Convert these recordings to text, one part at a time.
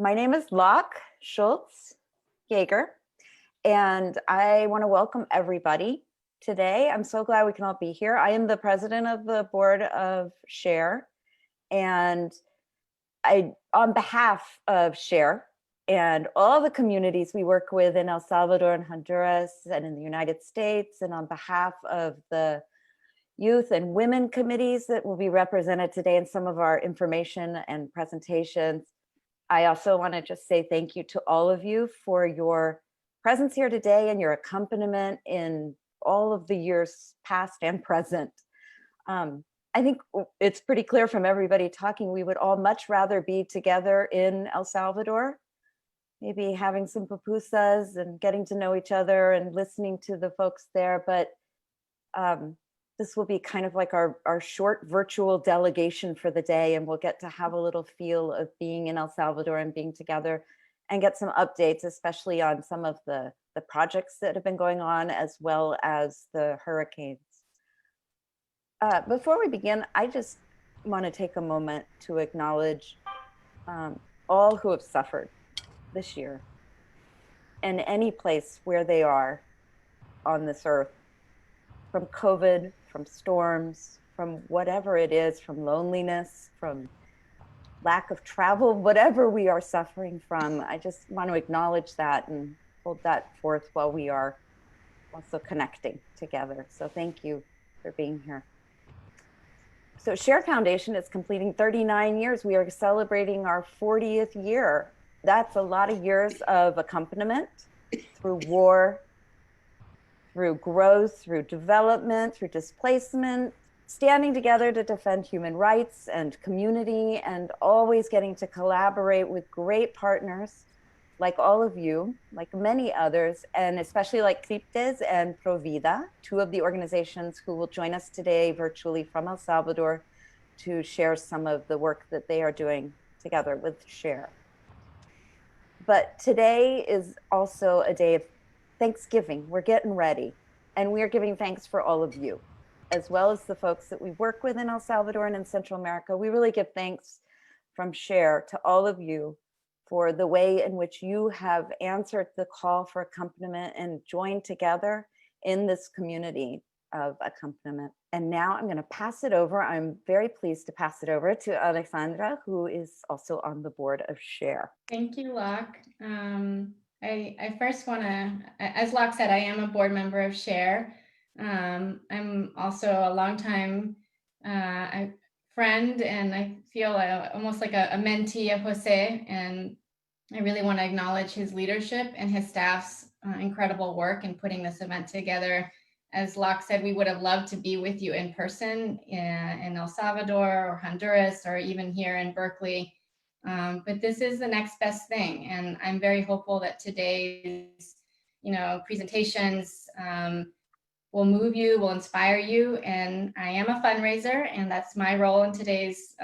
My name is Locke Schultz Jaeger, and I want to welcome everybody today. I'm so glad we can all be here. I am the president of the board of SHARE, and on behalf of SHARE and all the communities we work with in El Salvador and Honduras and in the United States, and on behalf of the youth and women committees that will be represented today in some of our information and presentations, I also want to just say thank you to all of you for your presence here today and your accompaniment in all of the years past and present. I think it's pretty clear from everybody talking, we would all much rather be together in El Salvador, maybe having some pupusas and getting to know each other and listening to the folks there. But this will be kind of like our short virtual delegation for the day, and we'll get to have a little feel of being in El Salvador and being together and get some updates, especially on some of the projects that have been going on, as well as the hurricanes. Before we begin, I just want to take a moment to acknowledge all who have suffered this year in any place where they are on this earth, from COVID, from storms, from whatever it is, from loneliness, from lack of travel, whatever we are suffering from. I just want to acknowledge that and hold that forth while we are also connecting together. So thank you for being here. So SHARE Foundation is completing 39 years. We are celebrating our 40th year. That's a lot of years of accompaniment through war, through growth, through development, through displacement, standing together to defend human rights and community, and always getting to collaborate with great partners like all of you, like many others, and especially like Criptes and Provida, two of the organizations who will join us today virtually from El Salvador to share some of the work that they are doing together with SHARE. But today is also a day of Thanksgiving. We're getting ready, and we are giving thanks for all of you, as well as the folks that we work with in El Salvador and in Central America. We really give thanks from SHARE to all of you for the way in which you have answered the call for accompaniment and joined together in this community of accompaniment. And now I'm going to pass it over. I'm very pleased to pass it over to Alexandra, who is also on the board of SHARE. Thank you, Locke. I first want to, as Locke said, I am a board member of SHARE. I'm also a longtime friend, and I feel almost like a mentee of Jose, and I really want to acknowledge his leadership and his staff's incredible work in putting this event together. As Locke said, we would have loved to be with you in person in El Salvador or Honduras or even here in Berkeley. But this is the next best thing, and I'm very hopeful that today's, presentations will move you, will inspire you. And I am a fundraiser, and that's my role in today's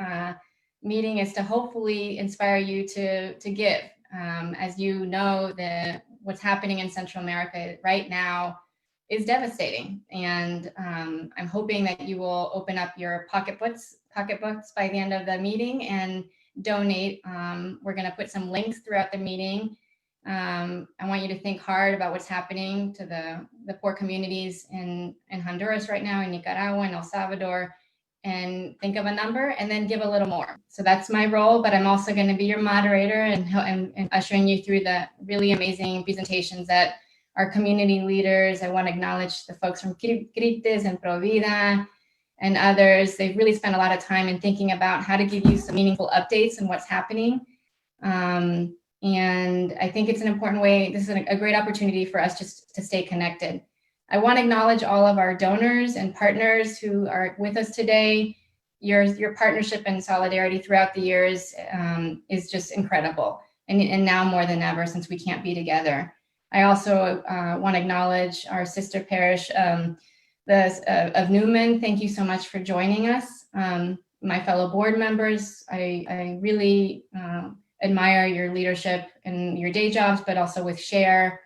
meeting, is to hopefully inspire you to give. As you know, what's happening in Central America right now is devastating, and I'm hoping that you will open up your pocketbooks by the end of the meeting and donate. We're going to put some links throughout the meeting. I want you to think hard about what's happening to the poor communities in Honduras right now, in Nicaragua, and El Salvador, and think of a number and then give a little more. So that's my role, but I'm also going to be your moderator and ushering you through the really amazing presentations that our community leaders. I want to acknowledge the folks from Criptes and Provida and others. They've really spent a lot of time in thinking about how to give you some meaningful updates and what's happening. And I think it's an important way. This is a great opportunity for us just to stay connected. I want to acknowledge all of our donors and partners who are with us today. Your partnership and solidarity throughout the years is just incredible. And now more than ever, since we can't be together. I also want to acknowledge our sister parish of Newman. Thank you so much for joining us. My fellow board members, I really admire your leadership in your day jobs, but also with SHARE.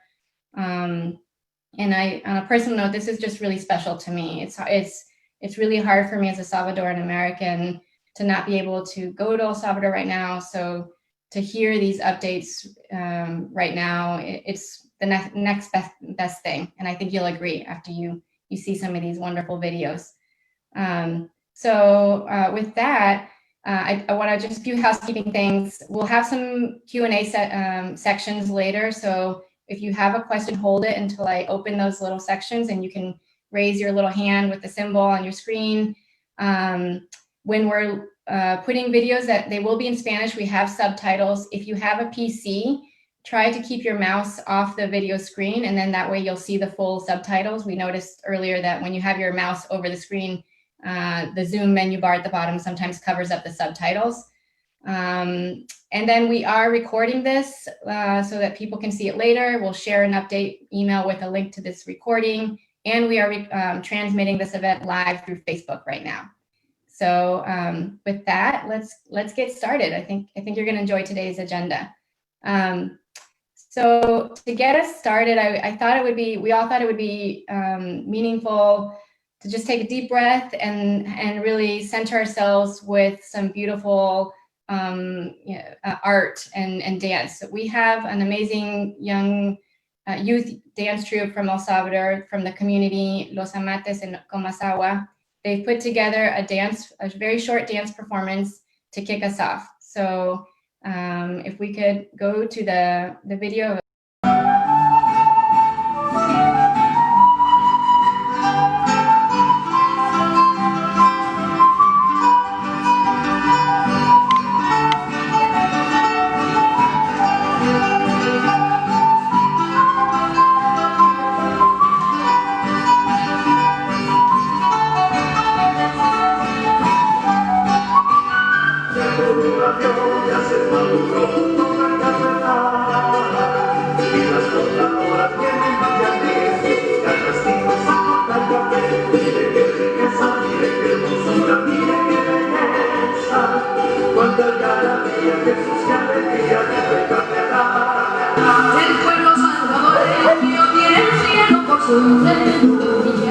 And I, on a personal note, this is just really special to me. It's really hard for me as a Salvadoran American to not be able to go to El Salvador right now. So to hear these updates right now, it's the next best thing. And I think you'll agree after you see some of these wonderful videos. So with that, I want to just a few housekeeping things. We'll have some Q&A sections later. So if you have a question, hold it until I open those little sections, and you can raise your little hand with the symbol on your screen. When we're putting videos, that they will be in Spanish, we have subtitles. If you have a PC, try to keep your mouse off the video screen, and then that way you'll see the full subtitles. We noticed earlier that when you have your mouse over the screen, the Zoom menu bar at the bottom sometimes covers up the subtitles. And then we are recording this so that people can see it later. We'll share an update email with a link to this recording, and we are transmitting this event live through Facebook right now. So with that, let's get started. I think you're going to enjoy today's agenda. So to get us started, I thought it would be, we all thought it would be meaningful to just take a deep breath and really center ourselves with some beautiful art and dance. So we have an amazing young youth dance troupe from El Salvador, from the community Los Amates in Comasagua. They've put together a very short dance performance to kick us off. So if we could go to the video. El pueblo salvadoreño tiene el cielo por su rebeldía. El Salvador,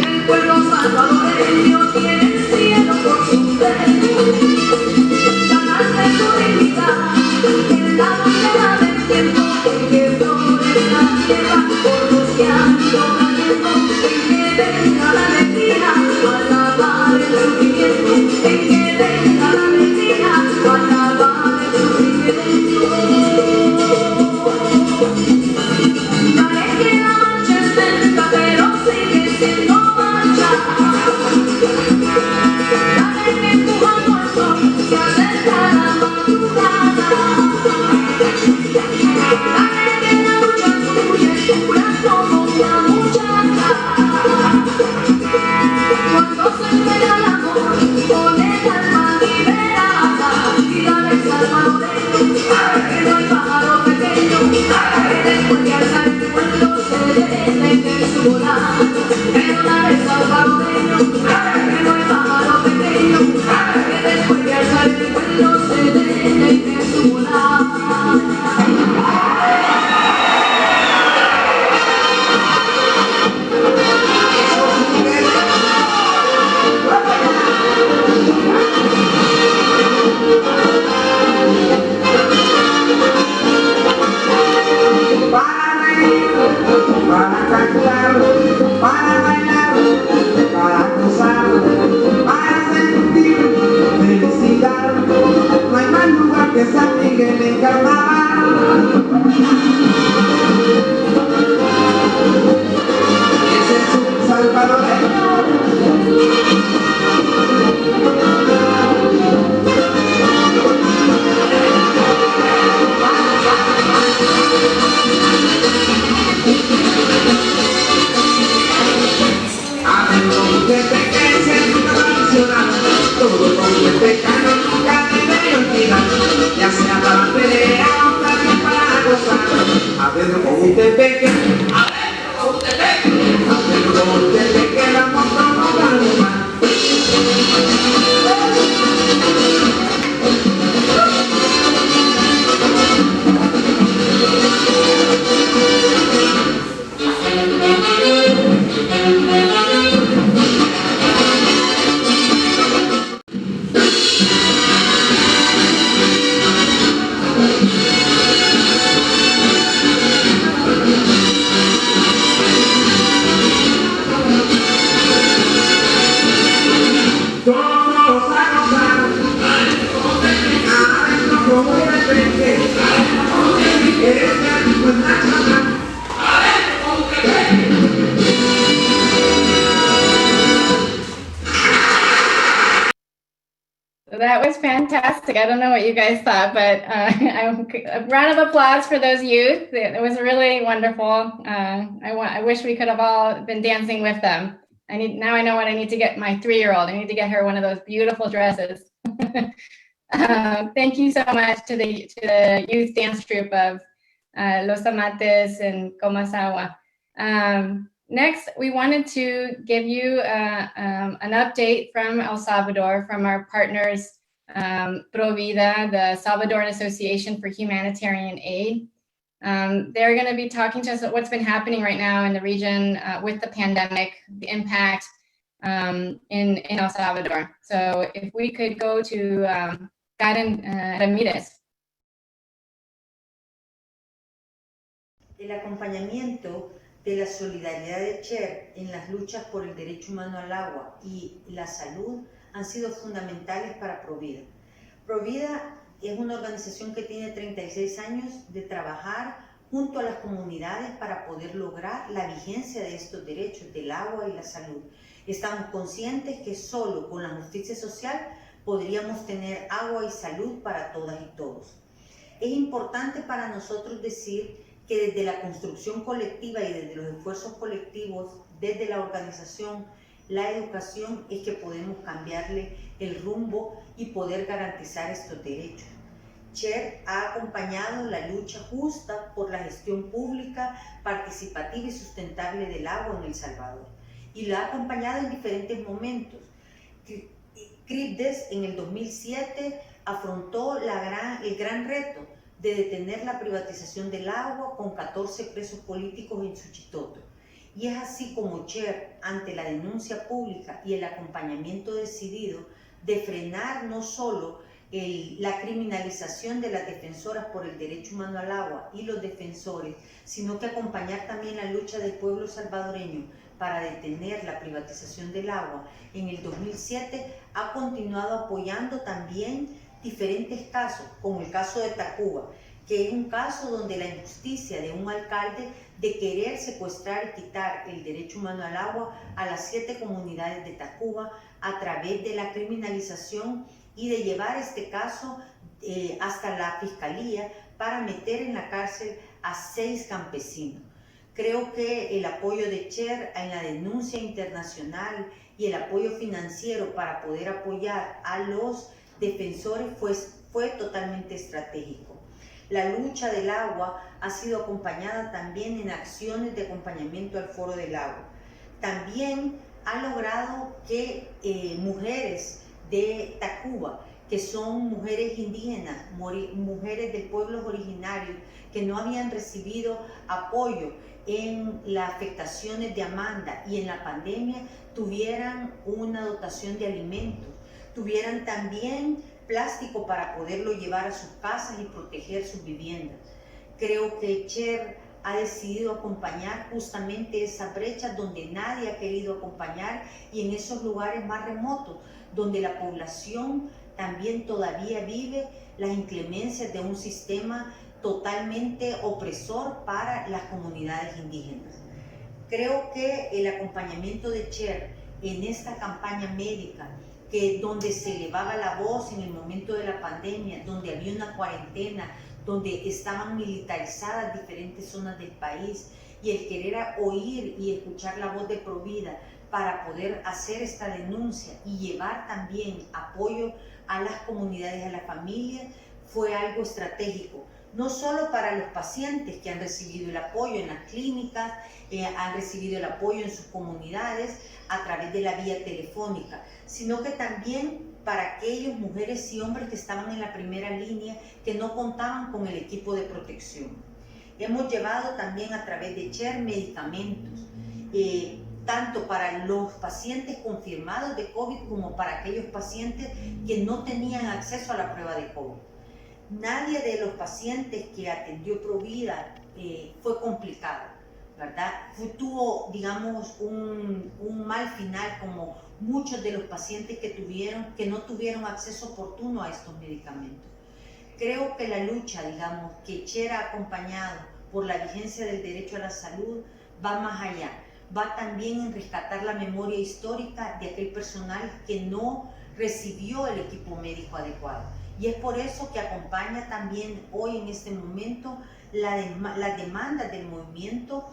el pueblo salvadoreño tiene el cielo por su rebeldía. En la búsqueda del tiempo en que florece la tierra, por los que han ido cayendo, en que venga la alegría, alabar el sufrimiento, en que venga la alegría, alabar el sufrimiento. Dale que la marcha es lenta, pero sigue siendo marcha. Dale que empujando al sol se acerca la madrugada. Dale que la lucha fluye, cura como una muchacha. Cuando se entrega el amor con el alma liberada, y dale salvadoreño, que no hay pájaro pequeño, que después de alzar el vuelo se detenga en su volar. Pero dale salvadoreño, que no hay pájaro pequeño, que después de alzar el vuelo se detenga en su volar. Para reír, para cantar, para bailar, para gozar, para sentir felicidad. No hay más lugar que San Miguel en carnaval. Ese es un salvadoreño. Adentro un tepeque es una tradicional, todo con el pecado nunca debe olvidar, ya sea para pelea o también para gozar. Adentro con un tepeque, adentro con un tepeque, adentro con un tepeque, vamos a animar. that was fantastic. I don't know what you guys thought, but a round of applause for those youth. It was really wonderful. I wish we could have all been dancing with them. Now I know what I need to get my 3-year-old. I need to get her one of those beautiful dresses. Thank you so much to the youth dance troupe of Los Amates and Comasawa. Next, we wanted to give you an update from El Salvador, from our partners, Provida, the Salvadoran Association for Humanitarian Aid. They're going to be talking to us about what's been happening right now in the region with the pandemic, the impact in El Salvador. So if we could go to Karen Ramírez. El acompañamiento de la solidaridad de Cher en las luchas por el derecho humano al agua y la salud han sido fundamentales para Provida. Provida es una organización que tiene 36 años de trabajar junto a las comunidades para poder lograr la vigencia de estos derechos del agua y la salud. Estamos conscientes que solo con la justicia social podríamos tener agua y salud para todas y todos. Es importante para nosotros decir que desde la construcción colectiva y desde los esfuerzos colectivos, desde la organización, la educación, es que podemos cambiarle el rumbo y poder garantizar estos derechos. Cher ha acompañado la lucha justa por la gestión pública, participativa y sustentable del agua en El Salvador, y la ha acompañado en diferentes momentos. CRIPDES en el 2007 afrontó el gran reto de detener la privatización del agua con 14 presos políticos en Suchitoto. Y es así como Cher, ante la denuncia pública y el acompañamiento decidido de frenar no solo la criminalización de las defensoras por el derecho humano al agua y los defensores, sino que acompañar también la lucha del pueblo salvadoreño para detener la privatización del agua, en el 2007 ha continuado apoyando también diferentes casos, como el caso de Tacuba, que es un caso donde la injusticia de un alcalde de querer secuestrar y quitar el derecho humano al agua a las 7 comunidades de Tacuba a través de la criminalización y de llevar este caso hasta la fiscalía para meter en la cárcel a 6 campesinos. Creo que el apoyo de Cher en la denuncia internacional y el apoyo financiero para poder apoyar a los defensores fue totalmente estratégico. La lucha del agua ha sido acompañada también en acciones de acompañamiento al Foro del Agua. También ha logrado que mujeres de Tacuba, que son mujeres indígenas, mujeres de pueblos originarios que no habían recibido apoyo en las afectaciones de Amanda y en la pandemia, tuvieran una dotación de alimentos, tuvieran también plástico para poderlo llevar a sus casas y proteger sus viviendas. Creo que Cher ha decidido acompañar justamente esas brechas donde nadie ha querido acompañar y en esos lugares más remotos, donde la población también todavía vive las inclemencias de un sistema totalmente opresor para las comunidades indígenas. Creo que el acompañamiento de Cher en esta campaña médica, donde se elevaba la voz en el momento de la pandemia, donde había una cuarentena, donde estaban militarizadas diferentes zonas del país, y el querer oír y escuchar la voz de Provida para poder hacer esta denuncia y llevar también apoyo a las comunidades, a las familias, fue algo estratégico. No solo para los pacientes que han recibido el apoyo en las clínicas, han recibido el apoyo en sus comunidades a través de la vía telefónica, sino que también para aquellas mujeres y hombres que estaban en la primera línea, que no contaban con el equipo de protección. Hemos llevado también a través de Cher medicamentos, tanto para los pacientes confirmados de COVID como para aquellos pacientes que no tenían acceso a la prueba de COVID. Nadie de los pacientes que atendió Provida fue complicado, ¿verdad? Tuvo, digamos, un mal final, como muchos de los pacientes que no tuvieron acceso oportuno a estos medicamentos. Creo que la lucha, digamos, que Cher ha acompañado por la vigencia del derecho a la salud va más allá. Va también en rescatar la memoria histórica de aquel personal que no recibió el equipo médico adecuado. Y es por eso que acompaña también hoy en este momento las demandas del movimiento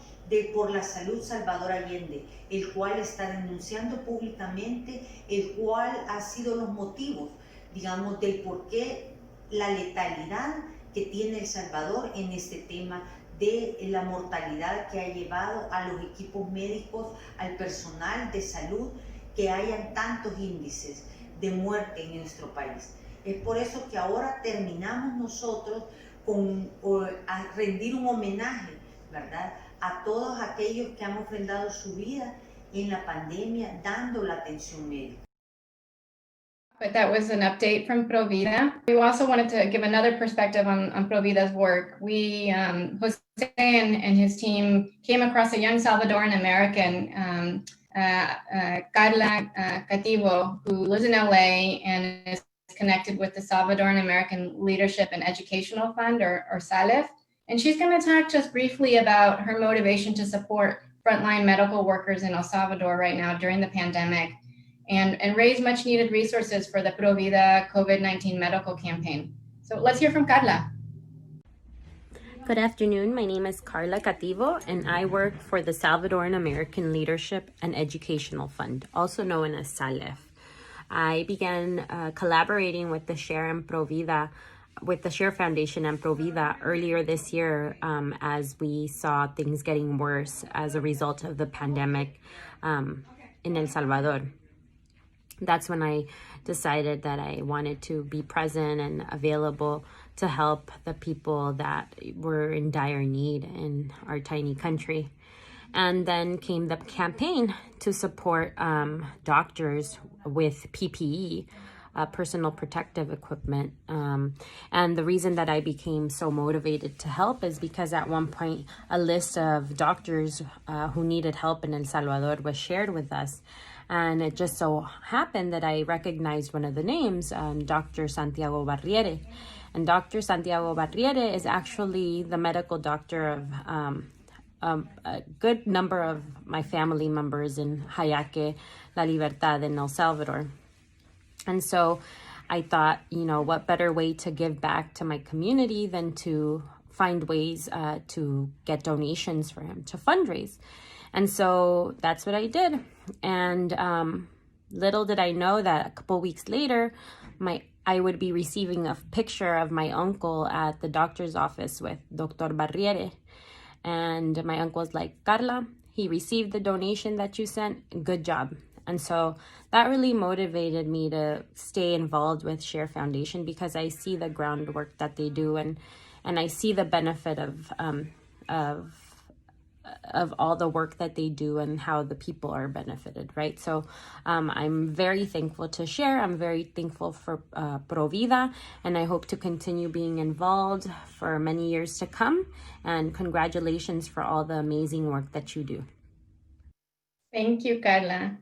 por la salud Salvador Allende, el cual está denunciando públicamente, el cual ha sido los motivos, digamos, del por qué la letalidad que tiene El Salvador en este tema de la mortalidad que ha llevado a los equipos médicos, al personal de salud, que hayan tantos índices de muerte en nuestro país. Es por eso que ahora terminamos nosotros a rendir un homenaje, ¿verdad?, a todos aquellos que han ofrendado su vida en la pandemia dando la atención médica. But that was an update from Provida. We also wanted to give another perspective on Provida's work. Jose and his team came across a young Salvadoran American, Carla Cativo, who lives in LA and is connected with the Salvadoran American Leadership and Educational Fund, or SALEF. And she's going to talk to us briefly about her motivation to support frontline medical workers in El Salvador right now during the pandemic, and raise much needed resources for the Provida COVID-19 medical campaign. So let's hear from Carla. Good afternoon. My name is Carla Cativo, and I work for the Salvadoran American Leadership and Educational Fund, also known as SALEF. I began collaborating with the Share and Provida, with the Share Foundation and Provida earlier this year, as we saw things getting worse as a result of the pandemic in El Salvador. That's when I decided that I wanted to be present and available to help the people that were in dire need in our tiny country. And then came the campaign to support doctors with PPE, personal protective equipment. And the reason that I became so motivated to help is because at one point, a list of doctors who needed help in El Salvador was shared with us. And it just so happened that I recognized one of the names, Dr. Santiago Barriere. And Dr. Santiago Barriere is actually the medical doctor of a good number of my family members in Jayaque, La Libertad, in El Salvador. And so I thought, what better way to give back to my community than to find ways to get donations for him, to fundraise. And so that's what I did. And little did I know that a couple weeks later, I would be receiving a picture of my uncle at the doctor's office with Dr. Barriere. And my uncle was like, Carla, he received the donation that you sent. Good job. And so that really motivated me to stay involved with Share Foundation, because I see the groundwork that they do, and I see the benefit of all the work that they do and how the people are benefited, right? So I'm very thankful to Share. I'm very thankful for Provida, and I hope to continue being involved for many years to come. And congratulations for all the amazing work that you do. Thank you, Carla.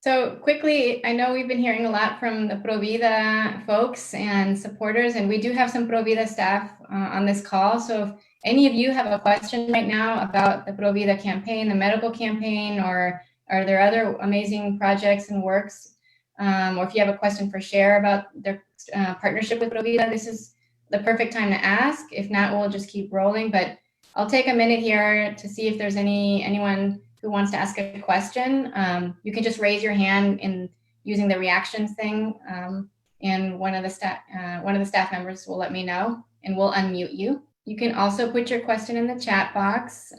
So quickly, I know we've been hearing a lot from the Provida folks and supporters, and we do have some Provida staff on this call. So if any of you have a question right now about the Provida campaign, the medical campaign, or are there other amazing projects and works, or if you have a question for Share about their partnership with Provida, this is the perfect time to ask. If not, we'll just keep rolling. But I'll take a minute here to see if there's anyone who wants to ask a question. You can just raise your hand using the reactions thing, and one of the staff members will let me know, and we'll unmute you. You can also put your question in the chat box,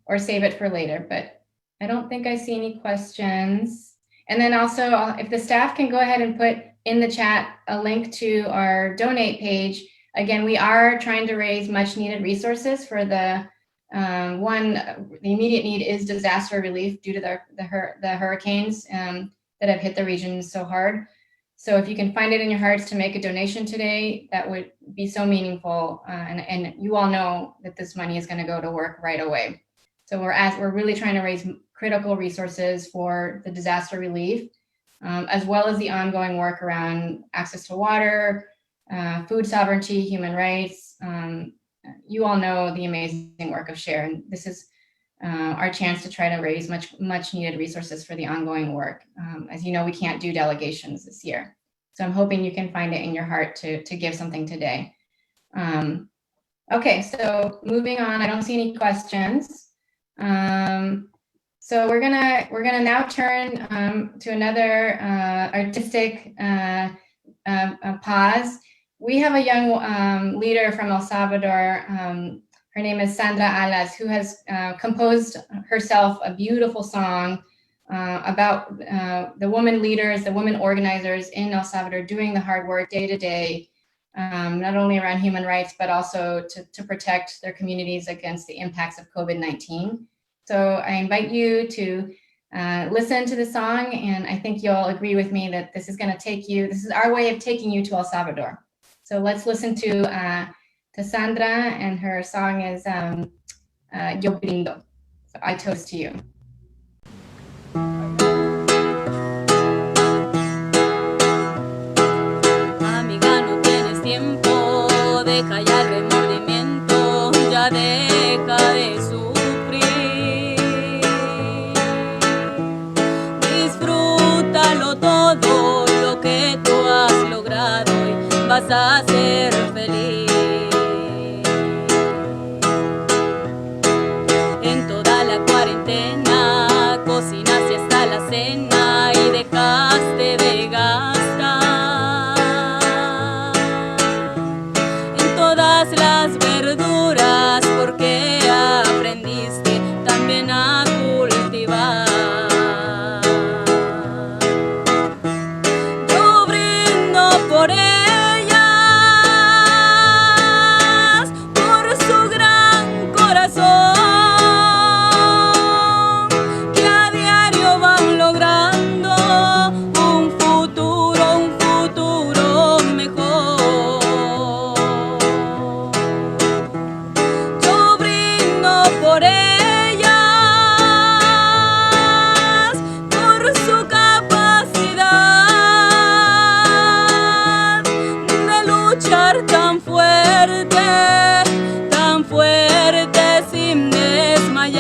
or save it for later, but I don't think I see any questions. And then also, if the staff can go ahead and put in the chat a link to our donate page. Again, we are trying to raise much needed resources for the immediate need is disaster relief due to the hurricanes that have hit the region so hard. So if you can find it in your hearts to make a donation today, that would be so meaningful. And you all know that this money is going to go to work right away. So we're really trying to raise critical resources for the disaster relief, as well as the ongoing work around access to water, food sovereignty, human rights. You all know the amazing work of Share, and this is our chance to try to raise much needed resources for the ongoing work. As you know, we can't do delegations this year. So I'm hoping you can find it in your heart to give something today. Okay, so moving on, I don't see any questions. So we're gonna now turn to another artistic pause. We have a young leader from El Salvador. Her name is Sandra Alas, who has composed herself a beautiful song about the women leaders, the women organizers in El Salvador doing the hard work day to day, not only around human rights, but also to protect their communities against the impacts of COVID-19. So I invite you to listen to the song, and I think you'll agree with me that this is gonna take you, this is our way of taking you to El Salvador. So let's listen to Sandra, and her song is Yo Brindo. So I toast to you. Amiga, no tienes tiempo, deja ya el remordimiento, ya deja de sufrir. Disfrútalo todo lo que tú has logrado y vas a ser feliz. En toda la cuarentena cocinaste hasta la cena y dejaste de gastar en todas las verduras porque aprendiste también a cultivar. Yo brindo por ellas, por su gran corazón, que a diario van logrando un futuro mejor. Yo brindo por ellas, por su capacidad de luchar tan fuerte sin desmayar,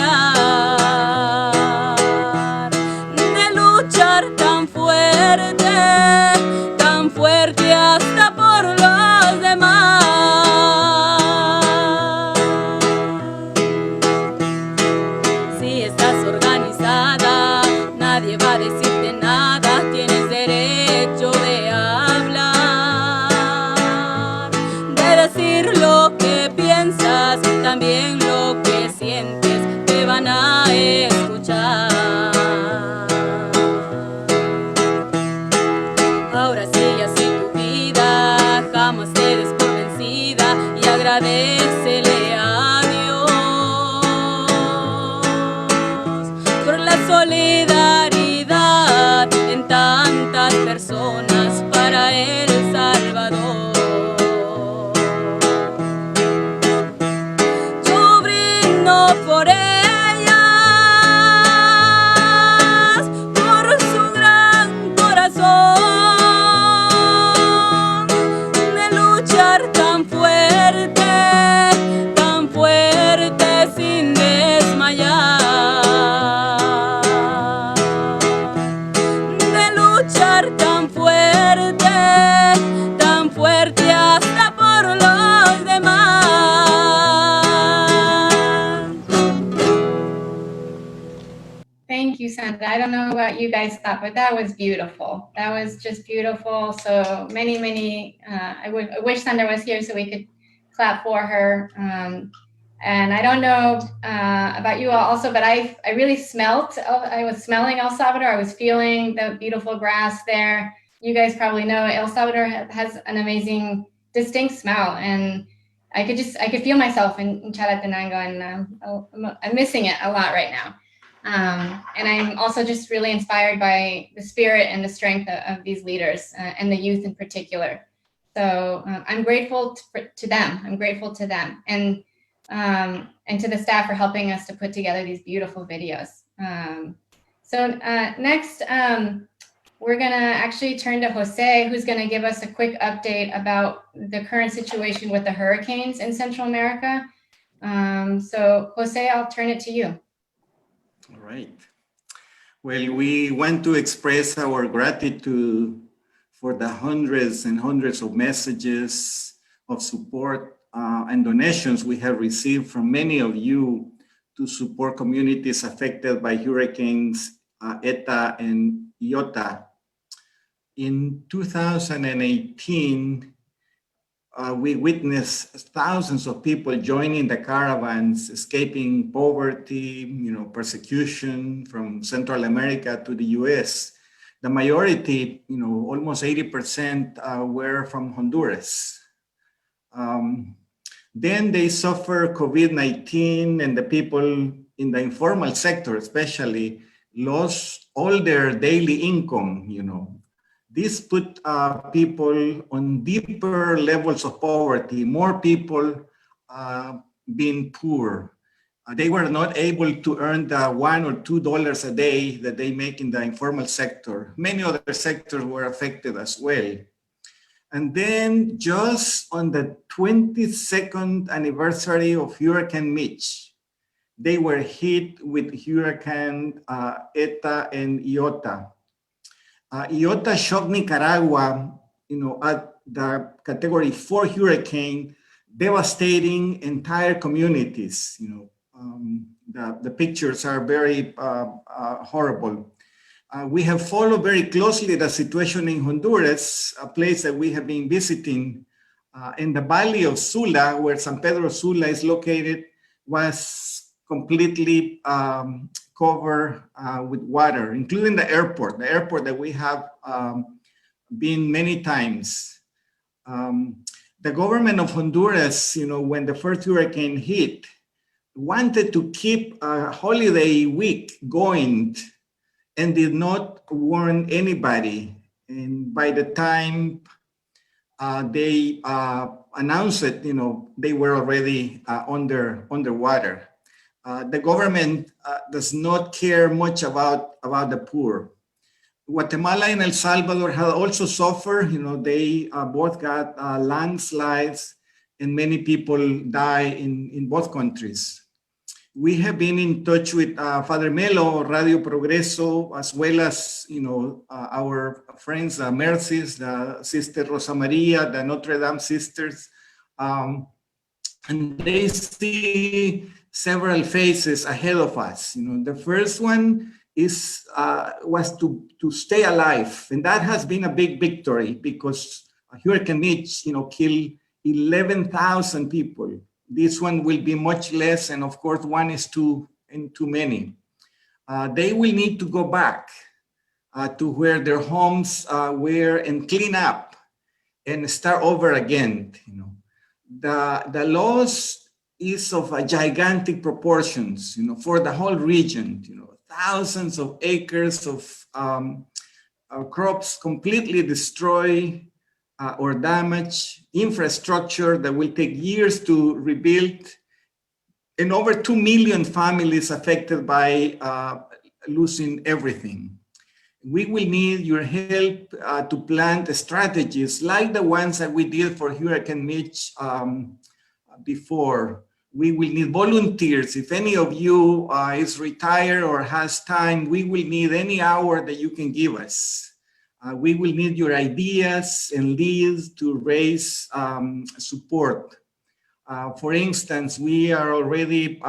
de luchar tan fuerte hasta por los demás. Si estás organizada, nadie va a decirte nada, tienes derecho de hablar, de decir lo que piensas, también lo que sientes, te van a escuchar. Ahora sigue así tu vida, jamás te des por vencida y agradécele a Dios por la solidaridad en tantas personas para El Salvador. Yo brindo por ellas, por su gran corazón, de luchar tan fuerte sin desmayar, de luchar tan fuerte hasta por los demás. Thank you, Sandra. I don't know what you guys thought, but that was beautiful. That was just beautiful. So many, I wish Sandra was here so we could clap for her. And I don't know about you all also, but I really I was smelling El Salvador. I was feeling the beautiful grass there. You guys probably know El Salvador has an amazing, distinct smell. And I could feel myself in Chalatenango, and I'm missing it a lot right now. And I'm also just really inspired by the spirit and the strength of these leaders and the youth in particular. So I'm grateful to them. I'm grateful to them and to the staff for helping us to put together these beautiful videos. So next, we're gonna actually turn to Jose, who's gonna give us a quick update about the current situation with the hurricanes in Central America. So Jose, I'll turn it to you. All right. Well, we want to express our gratitude for the hundreds and hundreds of messages of support and donations we have received from many of you to support communities affected by hurricanes Eta and Iota. In 2018, we witnessed thousands of people joining the caravans, escaping poverty, persecution from Central America to the US. The majority, almost 80% were from Honduras. Then they suffer COVID-19, and the people in the informal sector especially lost all their daily income, This put people on deeper levels of poverty, more people being poor. They were not able to earn the $1 or $2 a day that they make in the informal sector. Many other sectors were affected as well. And then just on the 22nd anniversary of Hurricane Mitch, they were hit with Hurricane Eta and Iota. Iota shocked Nicaragua, at the Category 4 hurricane, devastating entire communities. The pictures are very horrible. We have followed very closely the situation in Honduras, a place that we have been visiting. In the valley of Sula, where San Pedro Sula is located, was completely covered with water, including the airport that we have been many times. The government of Honduras, when the first hurricane hit, wanted to keep a holiday week going and did not warn anybody. And by the time they announced it, they were already underwater. The government does not care much about the poor. Guatemala and El Salvador have also suffered. They both got landslides, and many people die in both countries. We have been in touch with Father Melo, Radio Progreso, as well as our friends, Mercies, the Sister Rosa Maria, the Notre Dame sisters, and they see several phases ahead of us. The first one was to stay alive, and that has been a big victory because Hurricane Mitch, killed 11,000 people. This one will be much less, and of course, one is too many. They will need to go back to where their homes were and clean up and start over again. The loss is of a gigantic proportions, for the whole region. Thousands of acres of crops completely destroyed or damage, infrastructure that will take years to rebuild, and over 2 million families affected by losing everything. We will need your help to plan strategies like the ones that we did for Hurricane Mitch before. We will need volunteers. If any of you is retired or has time, we will need any hour that you can give us. We will need your ideas and leads to raise support. For instance, we are already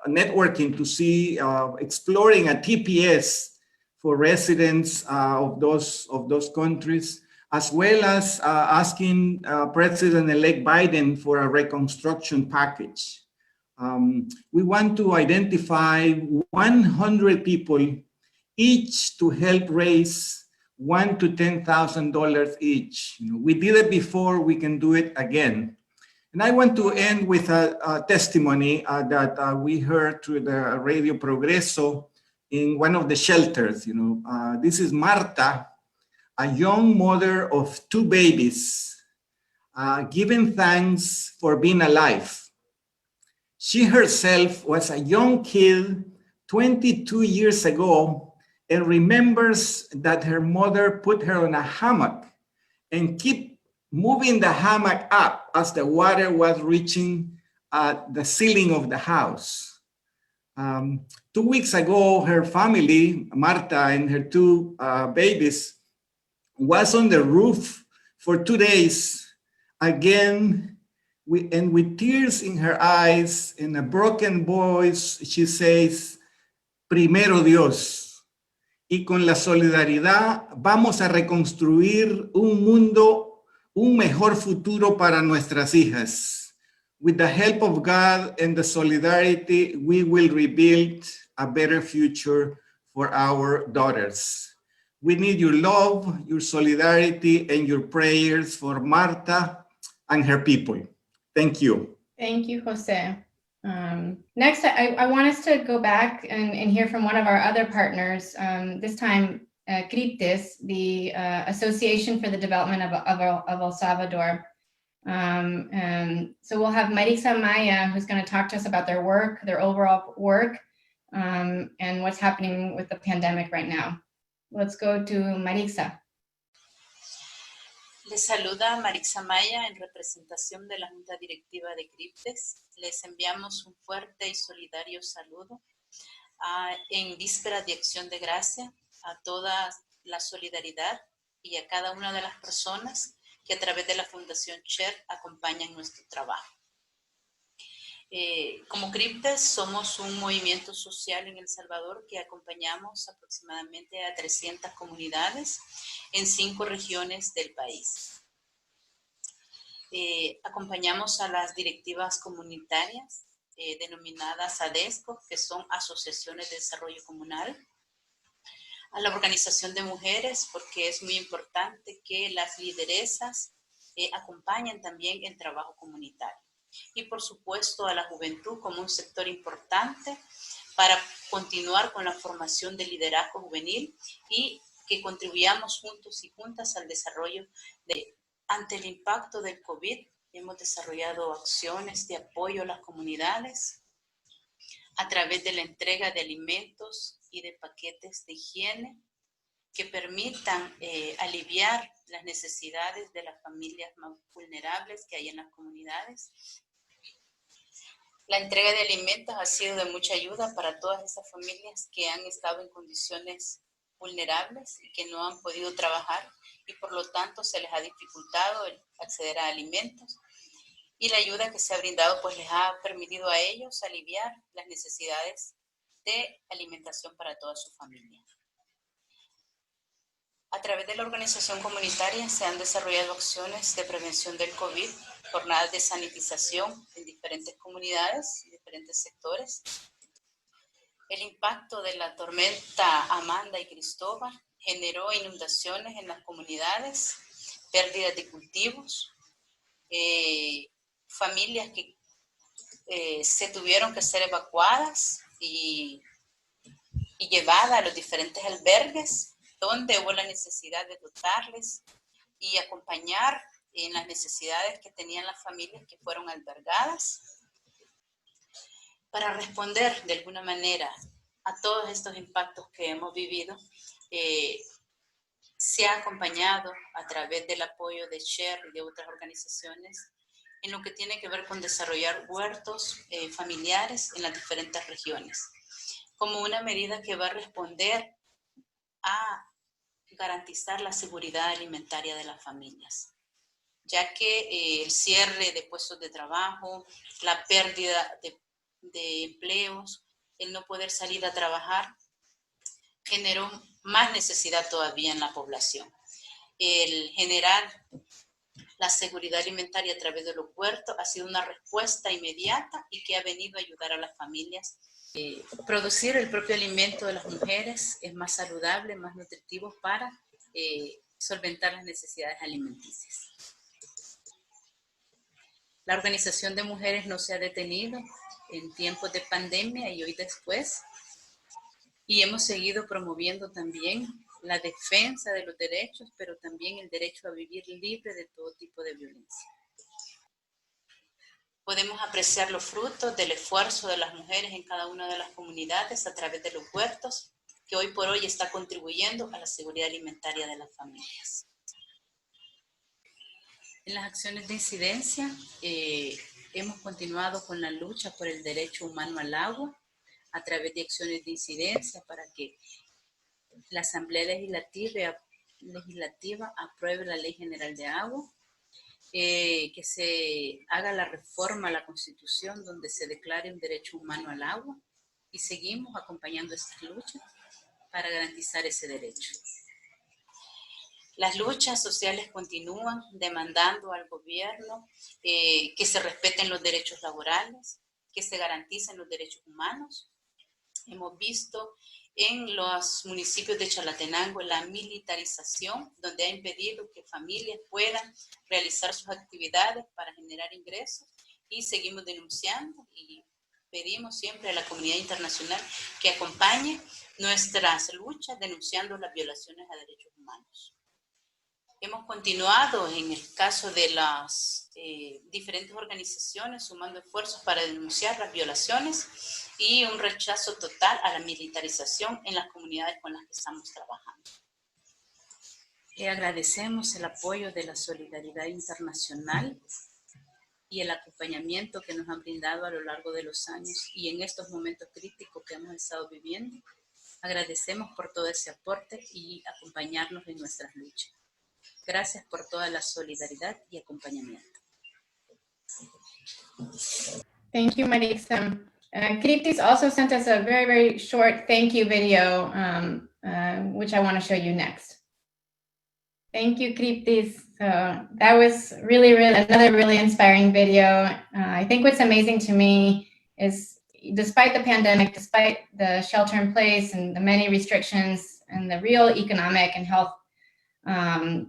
networking to see, exploring a TPS for residents of those countries, as well as asking President-elect Biden for a reconstruction package. We want to identify 100 people each to help raise $1,000 to $10,000 each. We did it before, we can do it again. And I want to end with a testimony that we heard through the Radio Progreso in one of the shelters. This is Marta, a young mother of 2 babies, giving thanks for being alive. She herself was a young kid 22 years ago and remembers that her mother put her on a hammock and keep moving the hammock up as the water was reaching the ceiling of the house. 2 weeks ago, her family, Marta and her two babies, was on the roof for 2 days. Again, and with tears in her eyes, in a broken voice, she says, primero Dios. Y con la solidaridad vamos a reconstruir un mundo, un mejor futuro para nuestras hijas. With the help of God and the solidarity, we will rebuild a better future for our daughters. We need your love, your solidarity, and your prayers for Marta and her people. Thank you. Thank you, Jose. Next, I want us to go back and hear from one of our other partners, this time CRIPTES, the Association for the Development of El Salvador. So we'll have Maritza Maya, who's going to talk to us about their work, their overall work, and what's happening with the pandemic right now. Let's go to Maritza. Les saluda Maritza Maya en representación de la Junta Directiva de CRIPTES. Les enviamos un fuerte y solidario saludo en víspera de Acción de Gracia a toda la solidaridad y a cada una de las personas que a través de la Fundación CHER acompañan nuestro trabajo. Como CRIPTES somos un movimiento social en El Salvador que acompañamos aproximadamente a 300 comunidades en 5 regiones del país. Acompañamos a las directivas comunitarias denominadas ADESCO, que son Asociaciones de Desarrollo Comunal, a la organización de mujeres, porque es muy importante que las lideresas acompañen también el trabajo comunitario. Y por supuesto a la juventud como un sector importante para continuar con la formación de liderazgo juvenil y que contribuyamos juntos y juntas al desarrollo ante el impacto del COVID. Hemos desarrollado acciones de apoyo a las comunidades a través de la entrega de alimentos y de paquetes de higiene que permitan aliviar las necesidades de las familias más vulnerables que hay en las comunidades. La entrega de alimentos ha sido de mucha ayuda para todas esas familias que han estado en condiciones vulnerables y que no han podido trabajar y por lo tanto se les ha dificultado el acceder a alimentos. Y la ayuda que se ha brindado pues les ha permitido a ellos aliviar las necesidades de alimentación para toda su familia. A través de la organización comunitaria se han desarrollado acciones de prevención del COVID, jornadas de sanitización en diferentes comunidades y diferentes sectores. El impacto de la tormenta Amanda y Cristóbal generó inundaciones en las comunidades, pérdidas de cultivos, familias que se tuvieron que ser evacuadas y llevadas a los diferentes albergues, donde hubo la necesidad de dotarles y acompañar en las necesidades que tenían las familias que fueron albergadas. Para responder de alguna manera a todos estos impactos que hemos vivido, se ha acompañado a través del apoyo de CHER y de otras organizaciones en lo que tiene que ver con desarrollar huertos familiares en las diferentes regiones, como una medida que va a responder a garantizar la seguridad alimentaria de las familias, ya que el cierre de puestos de trabajo, la pérdida de empleos, el no poder salir a trabajar, generó más necesidad todavía en la población. El generar la seguridad alimentaria a través de los huertos ha sido una respuesta inmediata y que ha venido a ayudar a las familias. Producir el propio alimento de las mujeres es más saludable, más nutritivo para solventar las necesidades alimenticias. La organización de mujeres no se ha detenido en tiempos de pandemia y hoy después, y hemos seguido promoviendo también la defensa de los derechos, pero también el derecho a vivir libre de todo tipo de violencia. Podemos apreciar los frutos del esfuerzo de las mujeres en cada una de las comunidades a través de los huertos, que hoy por hoy está contribuyendo a la seguridad alimentaria de las familias. En las acciones de incidencia, hemos continuado con la lucha por el derecho humano al agua a través de acciones de incidencia para que la Asamblea Legislativa apruebe la Ley General de Agua, que se haga la reforma a la Constitución donde se declare un derecho humano al agua, y seguimos acompañando estas luchas para garantizar ese derecho. Las luchas sociales continúan demandando al gobierno que se respeten los derechos laborales, que se garanticen los derechos humanos. Hemos visto en los municipios de Chalatenango la militarización, donde ha impedido que familias puedan realizar sus actividades para generar ingresos, y seguimos denunciando y pedimos siempre a la comunidad internacional que acompañe nuestras luchas denunciando las violaciones a derechos humanos. Hemos continuado en el caso de las diferentes organizaciones sumando esfuerzos para denunciar las violaciones y un rechazo total a la militarización en las comunidades con las que estamos trabajando. Agradecemos el apoyo de la solidaridad internacional y el acompañamiento que nos han brindado a lo largo de los años y en estos momentos críticos que hemos estado viviendo. Agradecemos por todo ese aporte y acompañarnos en nuestras luchas. Gracias por toda la solidaridad y acompañamiento. Thank you, Marisa. Kriptis also sent us a very, very short thank you video, which I want to show you next. Thank you, Kriptis. That was really another really inspiring video. I think what's amazing to me is, despite the pandemic, despite the shelter in place and the many restrictions and the real economic and health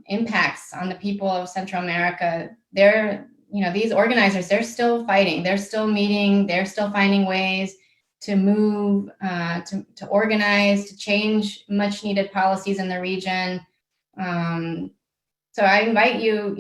impacts on the people of Central America, these organizers, they're still fighting, they're still meeting, they're still finding ways to move, to organize, to change much needed policies in the region. So I invite you,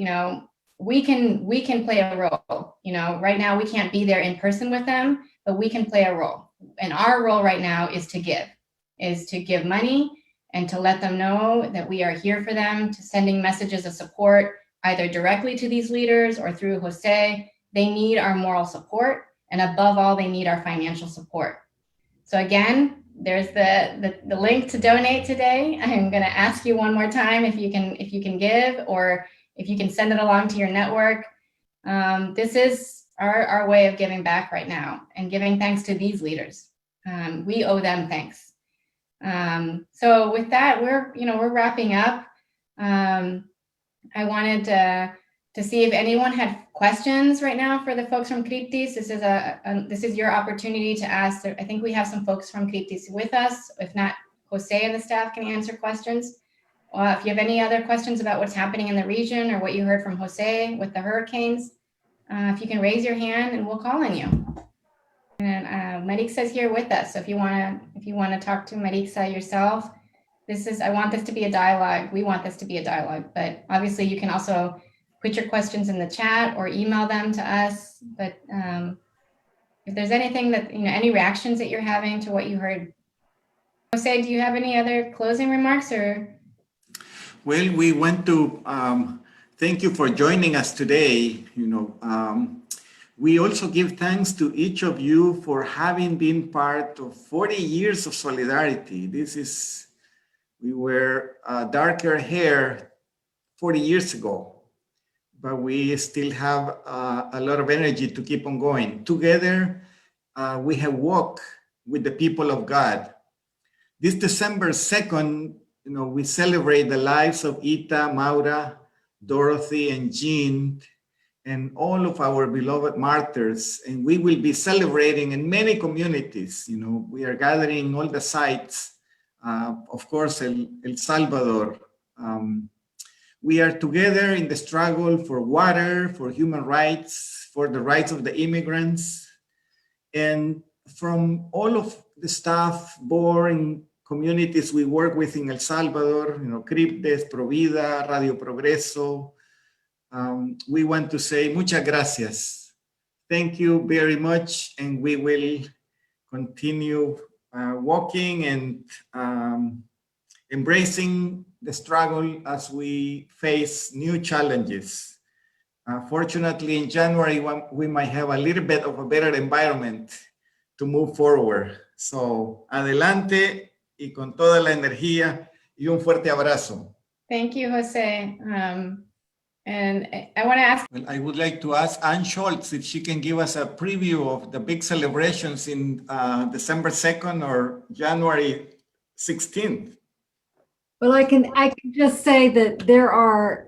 we can play a role. Right now we can't be there in person with them, but we can play a role. And our role right now is to give money and to let them know that we are here for them, to sending messages of support, either directly to these leaders or through Jose. They need our moral support, and above all, they need our financial support. So again, there's the link to donate today. I'm going to ask you one more time if you can give, or if you can send it along to your network. This is our way of giving back right now and giving thanks to these leaders. We owe them thanks. So with that, we're wrapping up. I wanted to see if anyone had questions right now for the folks from Kriptis. This is your opportunity to ask. I think we have some folks from Kriptis with us. If not, Jose and the staff can answer questions. If you have any other questions about what's happening in the region or what you heard from Jose with the hurricanes, if you can raise your hand and we'll call on you. And Marixa's here with us. So if you want to talk to Marixa yourself, I want this to be a dialogue. We want this to be a dialogue, but obviously you can also put your questions in the chat or email them to us. But if there's anything that, any reactions that you're having to what you heard. Jose, do you have any other closing remarks or? Well, we want to thank you for joining us today. We also give thanks to each of you for having been part of 40 years of solidarity. We were darker hair 40 years ago, but we still have a lot of energy to keep on going. Together, we have walked with the people of God. This December 2nd, we celebrate the lives of Ita, Maura, Dorothy, and Jean, and all of our beloved martyrs. And we will be celebrating in many communities. We are gathering all the sites. Of course, El Salvador. We are together in the struggle for water, for human rights, for the rights of the immigrants. And from all of the staff, board, and communities we work with in El Salvador, Kriptis, Provida, Radio Progreso, we want to say muchas gracias. Thank you very much, and we will continue walking and embracing the struggle as we face new challenges. Fortunately, in January, we might have a little bit of a better environment to move forward. So, adelante y con toda la energía y un fuerte abrazo. Thank you, Jose. And I want to ask. Well, I would like to ask Ann Schultz if she can give us a preview of the big celebrations in December 2nd or January 16th. Well, I can just say that there are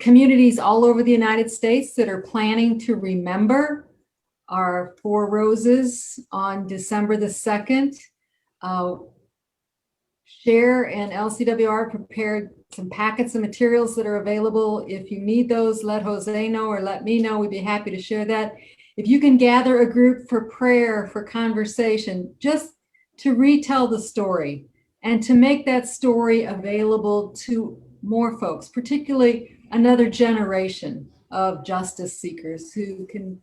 communities all over the United States that are planning to remember our Four Roses on December the 2nd. Share and LCWR prepared some packets of materials that are available. If you need those, let Jose know or let me know. We'd be happy to share that. If you can gather a group for prayer, for conversation, just to retell the story and to make that story available to more folks, particularly another generation of justice seekers who can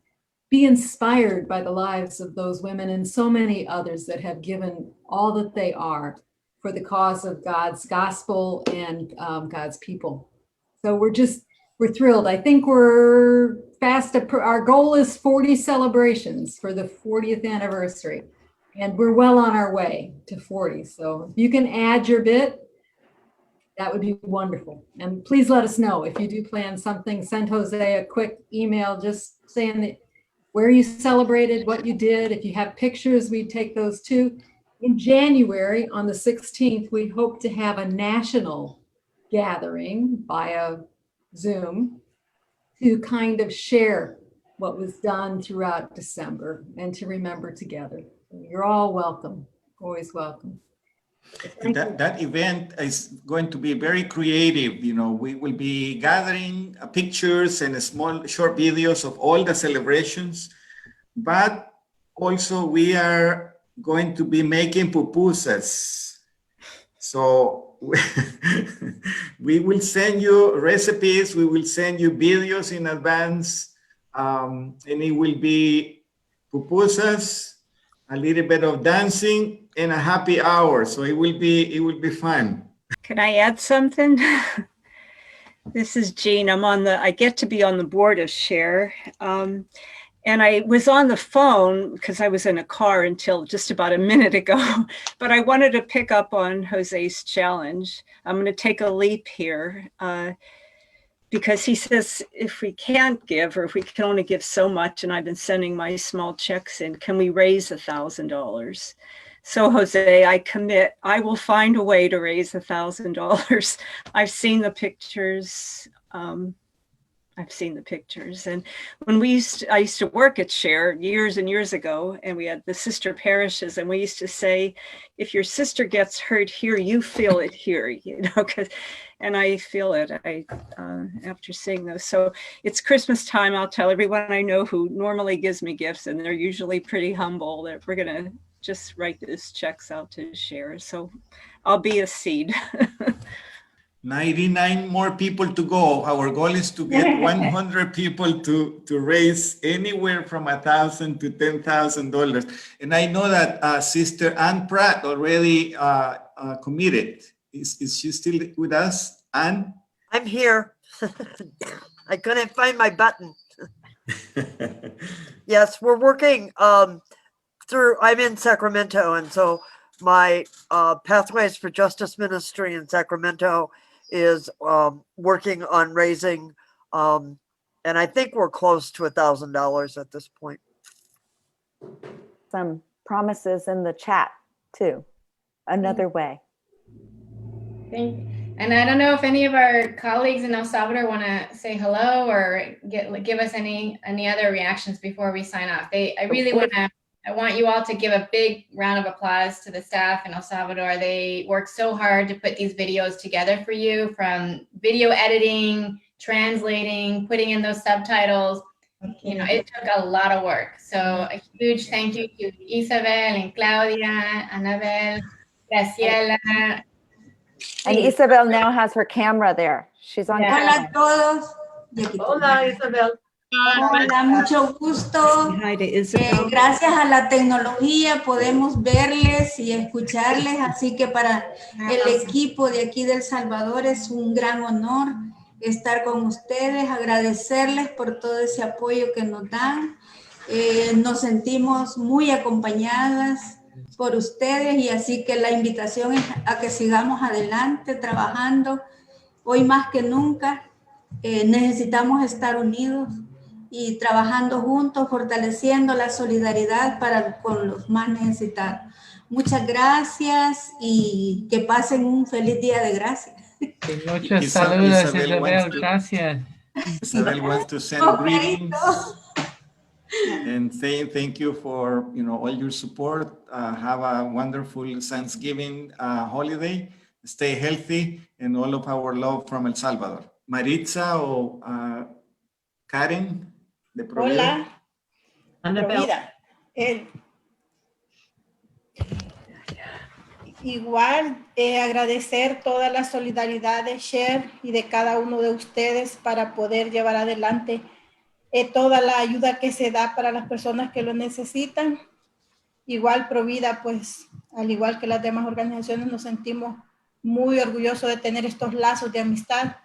be inspired by the lives of those women and so many others that have given all that they are for the cause of God's gospel and God's people. So we're thrilled. I think we're fast. Our goal is 40 celebrations for the 40th anniversary. And we're well on our way to 40. So if you can add your bit, that would be wonderful. And please let us know if you do plan something. Send Jose a quick email just saying that where you celebrated, what you did. If you have pictures, we take those too. In January, on the 16th, we hope to have a national gathering via Zoom to kind of share what was done throughout December and to remember together. You're all welcome, always welcome. That event is going to be very creative. You know, we will be gathering pictures and small short videos of all the celebrations, but also we are going to be making pupusas. So we will send you recipes, we will send you videos in advance, and it will be pupusas, a little bit of dancing, and a happy hour. So it will be fun. Can I add something? This is Jean. I get to be on the board of SHARE. And I was on the phone because I was in a car until just about a minute ago, but I wanted to pick up on Jose's challenge. I'm going to take a leap here because he says if we can't give, or if we can only give so much, and I've been sending my small checks in, can we raise $1,000? So Jose, I commit, I will find a way to raise $1,000. I've seen the pictures. And when I used to work at SHARE years and years ago, and we had the sister parishes, and we used to say, if your sister gets hurt here, you feel it here, you know, and I feel it after seeing those. So it's Christmas time. I'll tell everyone I know who normally gives me gifts, and they're usually pretty humble, that we're going to just write those checks out to SHARE. So I'll be a seed. 99 more people to go. Our goal is to get 100 people to raise anywhere from $1,000 to $10,000. And I know that Sister Ann Pratt already committed. Is she still with us, Ann? I'm here. I couldn't find my button. Yes, we're working through, I'm in Sacramento, and so my Pathways for Justice Ministry in Sacramento is working on raising, and I think we're close to $1,000 at this point. Some promises in the chat too, another way. And I don't know if any of our colleagues in El Salvador want to say hello or give us any other reactions before we sign off. I want you all to give a big round of applause to the staff in El Salvador. They work so hard to put these videos together for you, from video editing, translating, putting in those subtitles. You know, it took a lot of work. So a huge thank you to Isabel and Claudia, Anabel, Graciela. And Isabel now has her camera there. She's on camera. Hola a todos. Hola, Isabel. Hola, mucho gusto. Hi to Isabel. Gracias a la tecnología podemos verles y escucharles, así que para el equipo de aquí de El Salvador es un gran honor estar con ustedes, agradecerles por todo ese apoyo que nos dan. Nos sentimos muy acompañadas, por ustedes y así que la invitación es a que sigamos adelante trabajando. Hoy más que nunca necesitamos estar unidos y trabajando juntos, fortaleciendo la solidaridad con los más necesitados. Muchas gracias y que pasen un feliz día de gracias. Muchos saludos, Isabel, to, gracias. Isabel wants to send greetings and saying thank you for all your support. Have a wonderful Thanksgiving holiday. Stay healthy and all of our love from El Salvador. Maritza o Karen de Provida. Hola, Provida. Igual agradecer toda la solidaridad de Cher y de cada uno de ustedes para poder llevar adelante toda la ayuda que se da para las personas que lo necesitan. Igual Provida, pues al igual que las demás organizaciones, nos sentimos muy orgullosos de tener estos lazos de amistad.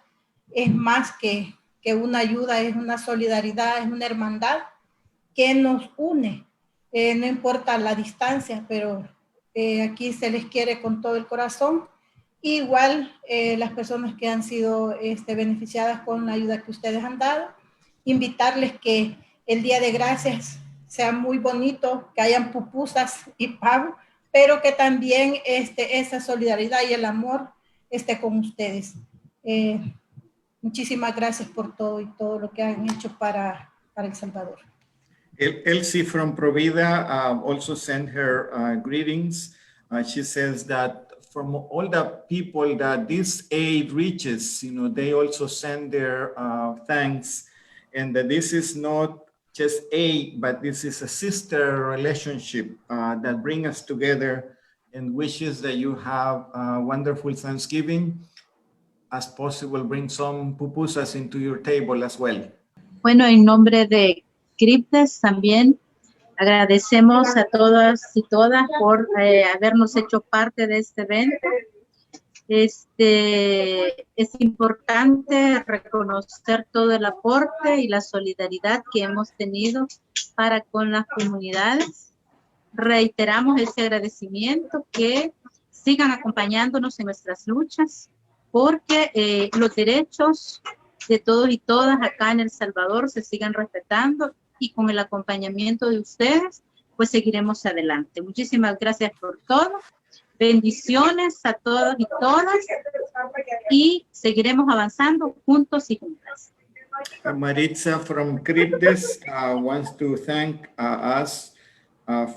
Es más que una ayuda, es una solidaridad, es una hermandad que nos une. No importa la distancia, pero aquí se les quiere con todo el corazón. Igual las personas que han sido beneficiadas con la ayuda que ustedes han dado, invitarles que el Día de Gracias sea muy bonito, que hayan pupusas y pavo, pero que también esa solidaridad y el amor esté con ustedes. Muchísimas gracias por todo y todo lo que han hecho para El Salvador. Elsie from Provida also sent her greetings. She says that from all the people that this aid reaches, they also send their thanks, and that this is not just aid, but this is a sister relationship that brings us together, and wishes that you have a wonderful Thanksgiving. As possible, bring some pupusas into your table as well. Bueno, en nombre de Criptes también agradecemos a todas y todas por habernos hecho parte de este evento. Es importante reconocer todo el aporte y la solidaridad que hemos tenido para con las comunidades. Reiteramos ese agradecimiento, que sigan acompañándonos en nuestras luchas, porque los derechos de todos y todas acá en El Salvador se sigan respetando, y con el acompañamiento de ustedes, pues seguiremos adelante. Muchísimas gracias por todo. Bendiciones a todos y todas, y seguiremos avanzando juntos y juntas. Maritza from Criptes wants to thank us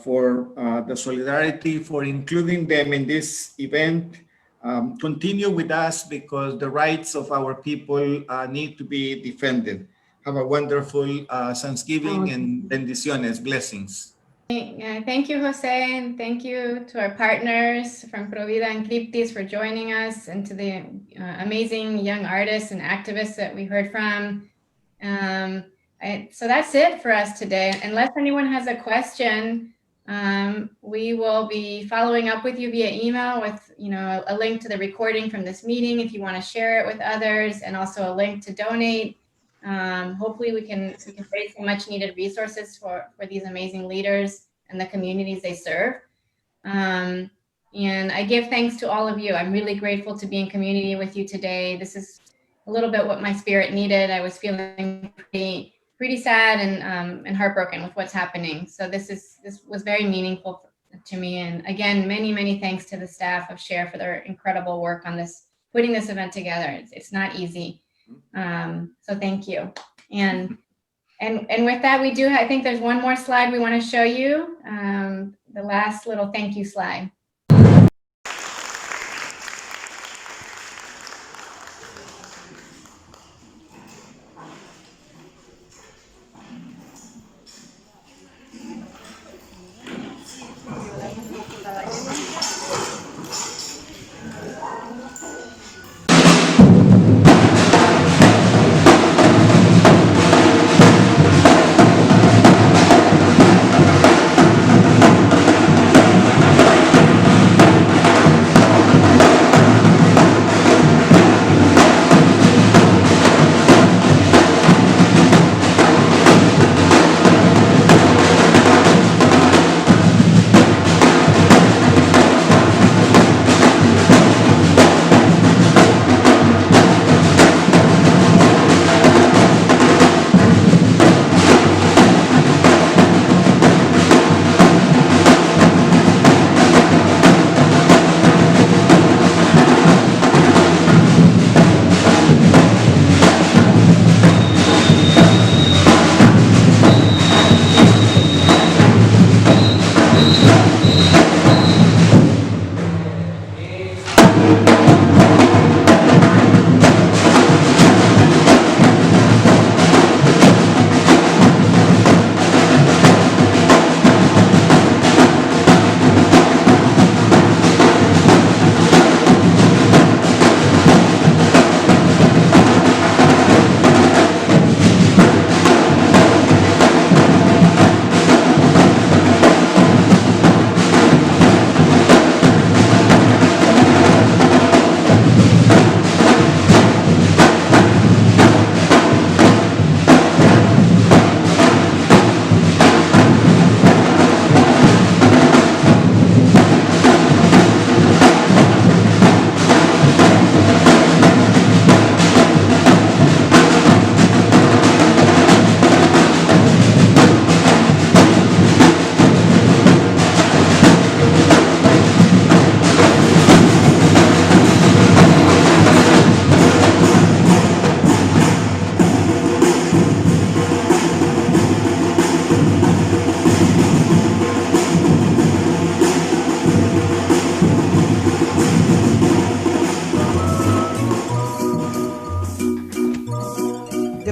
for the solidarity, for including them in this event. Continue with us, because the rights of our people need to be defended. Have a wonderful Thanksgiving and bendiciones, blessings. Thank you, Jose, and thank you to our partners from Provida and Criptis for joining us, and to the amazing young artists and activists that we heard from. So that's it for us today. Unless anyone has a question, we will be following up with you via email with a link to the recording from this meeting if you want to share it with others, and also a link to donate. Hopefully we can raise some much needed resources for these amazing leaders and the communities they serve. And I give thanks to all of you. I'm really grateful to be in community with you today. This is a little bit what my spirit needed. I was feeling pretty sad and heartbroken with what's happening. So this was very meaningful to me. And again, many thanks to the staff of SHARE for their incredible work on this, putting this event together. It's not easy. So thank you. And with that, I think there's one more slide we want to show you. The last little thank you slide.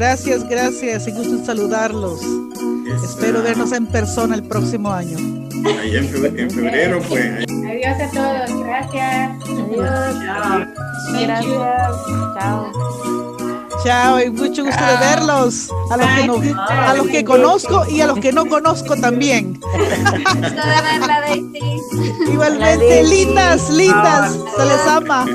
Gracias, gracias. Y gusto en saludarlos. Espero vernos en persona el próximo año. Ahí en febrero, pues. Adiós a todos. Gracias. Adiós. Chao. Gracias. Chao. Chao, y mucho gusto de verlos. A los que conozco y a los que no conozco también. Gusto de verla, Daisy. Igualmente, lindas, se les ama.